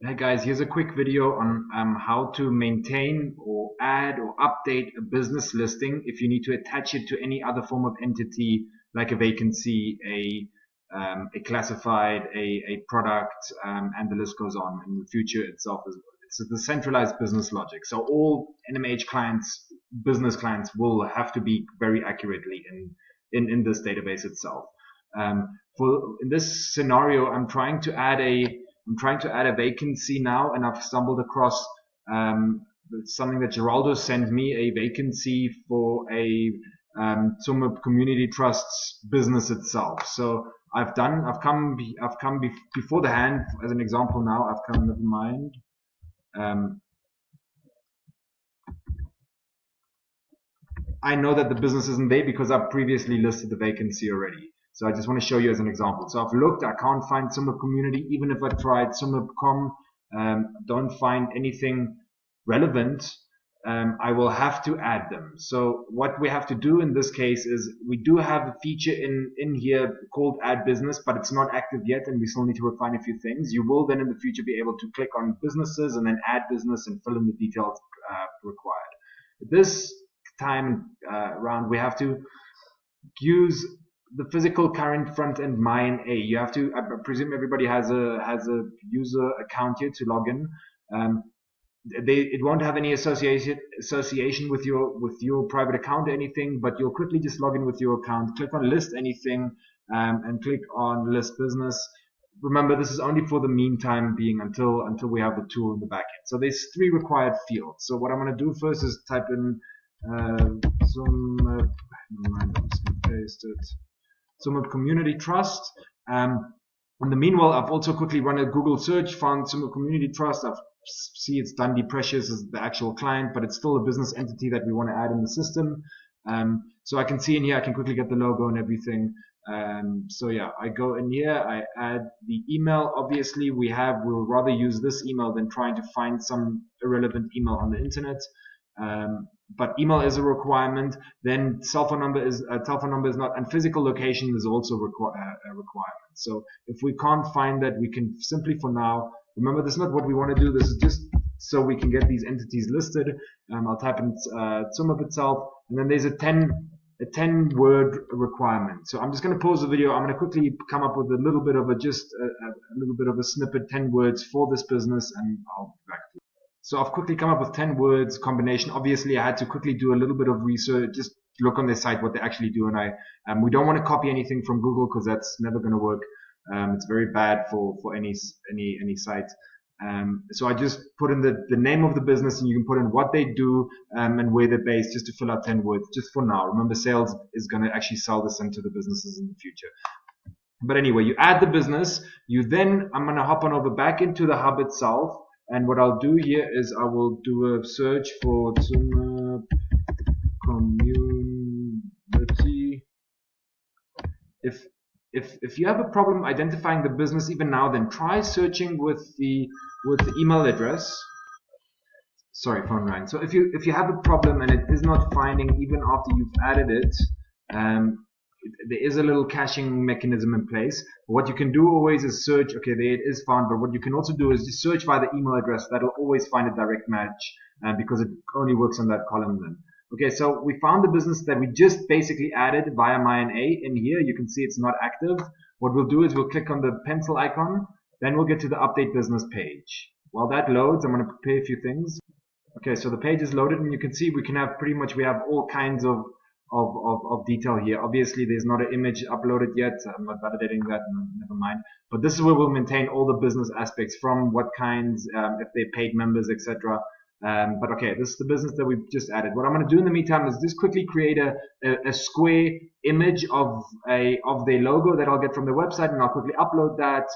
Hey guys, here's a quick video on how to maintain or add or update a business listing if you need to attach it to any other form of entity like a vacancy, a classified, a product, and the list goes on. And the future itself is it's a decentralized business logic. So all NMH clients, business clients, will have to be very accurately in this database itself. In this scenario, I'm trying to add a vacancy now, and I've stumbled across something that Geraldo sent me, a vacancy for a NMH Community Trust's business itself. So I've come before the hand as an example now. Never mind. I know that the business isn't there because I've previously listed the vacancy already. So I just want to show you as an example. So I've looked, I can't find NMH Community, even if I tried NMH.com, don't find anything relevant. I will have to add them. So what we have to do in this case is we do have a feature in here called Add Business, but it's not active yet, and we still need to refine a few things. You will then in the future be able to click on businesses and then add business and fill in the details required. This time around, we have to use the physical current front end MyNA. You have to, I presume everybody has a user account here to log in. It won't have any association with your private account or anything, but you'll quickly just log in with your account, click on list anything, and click on list business. Remember, this is only for the meantime being until we have the tool in the back end. So there's 3 required fields. So what I'm going to do first is type in NMH Community Trust. In the meanwhile, I've also quickly run a Google search, found NMH Community Trust. I see it's Dundee Precious as the actual client, but it's still a business entity that we want to add in the system. So I can see in here, I can quickly get the logo and everything. So yeah, I go in here, I add the email. Obviously, we'll rather use this email than trying to find some irrelevant email on the internet. But email is a requirement. Then cell phone number is not, and physical location is also a requirement. So if we can't find that, we can simply, for now, remember, this is not what we want to do. This is just so we can get these entities listed. I'll type in NMH itself, and then there's a 10-word requirement. So I'm just going to pause the video. I'm going to quickly come up with a little bit of a little bit of a snippet, 10 words for this business, and I'll be back to you. So I've quickly come up with 10 words combination. Obviously, I had to quickly do a little bit of research, just look on their site what they actually do, and we don't want to copy anything from Google because that's never going to work. It's very bad for any site. So I just put in the name of the business, and you can put in what they do and where they're based, just to fill out 10 words, just for now. Remember, sales is going to actually sell this into the businesses in the future. But anyway, you add the business. I'm going to hop on over back into the hub itself. And what I'll do here is I will do a search for NMH Community. If you have a problem identifying the business even now, then try searching with the email address. Sorry, phone rang. So if you have a problem and it is not finding even after you've added it, there is a little caching mechanism in place. What you can do always is search. Okay, there it is found. But what you can also do is just search by the email address. That'll always find a direct match because it only works on that column then. Okay, so we found the business that we just basically added via MyNA in here. You can see it's not active. What we'll do is we'll click on the pencil icon. Then we'll get to the update business page. While that loads, I'm going to prepare a few things. Okay, so the page is loaded, and you can see we have all kinds of detail here. Obviously, there's not an image uploaded yet. I'm not validating that, never mind. But this is where we'll maintain all the business aspects, from what kinds, if they're paid members, etc. But okay, this is the business that we've just added. What I'm going to do in the meantime is just quickly create a square image of their logo that I'll get from their website, and I'll quickly upload that.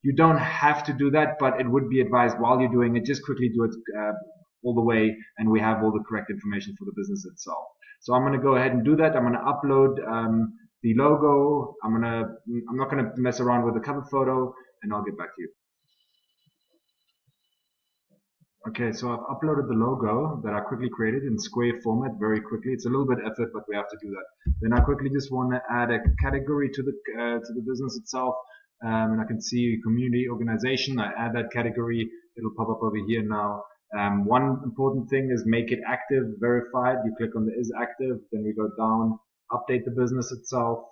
You don't have to do that, but it would be advised while you're doing it, just quickly do it all the way, and we have all the correct information for the business itself. So I'm going to go ahead and do that. I'm going to upload the logo. I'm not going to mess around with the cover photo, and I'll get back to you. Okay, so I've uploaded the logo that I quickly created in square format very quickly. It's a little bit effort, but we have to do that. Then I quickly just want to add a category to the business itself. and I can see community organization. I add that category. It'll pop up over here now. One important thing is make it active, verified. You click on the is active, then we go down, update the business itself.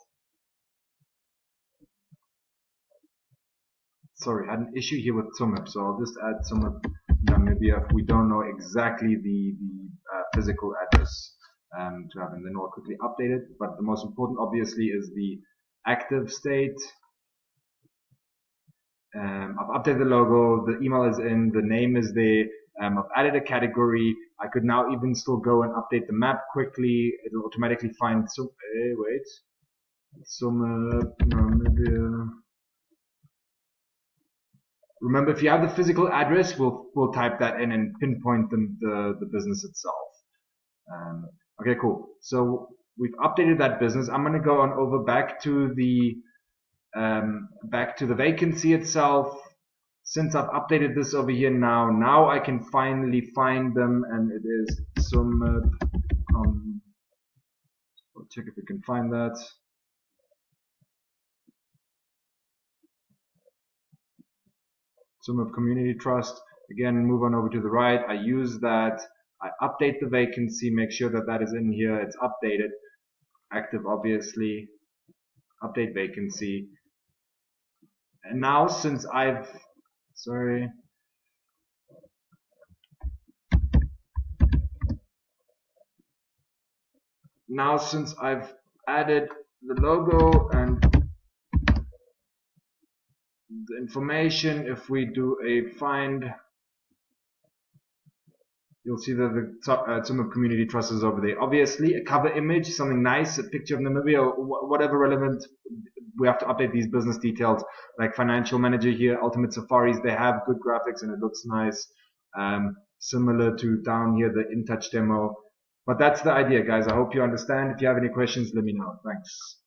Sorry, I had an issue here with SUMIP, so I'll just add SUMIP Namibia if we don't know exactly the physical address to have, and then we'll quickly update it. But the most important, obviously, is the active state. I've updated the logo, the email is in, the name is there. I've added a category. I could now even still go and update the map quickly. It'll automatically find some. Wait, SUMIP Namibia. Remember, if you have the physical address, we'll type that in and pinpoint the business itself. Okay, cool. So we've updated that business. I'm going to go on over back to the vacancy itself. Since I've updated this over here now I can finally find them, and it is SUMIP. We'll check if we can find that. SUMIP Community Trust. Again, move on over to the right. I use that. I update the vacancy, make sure that that is in here. It's updated. Active, obviously. Update vacancy. And now since I've added the logo and the information, if we do a find, you'll see that the SUMIP Community Trust is over there. Obviously, a cover image, something nice, a picture of Namibia, or whatever relevant. We have to update these business details, like Financial Manager here, Ultimate Safaris. They have good graphics and it looks nice. Similar to down here, the InTouch demo. But that's the idea, guys. I hope you understand. If you have any questions, let me know. Thanks.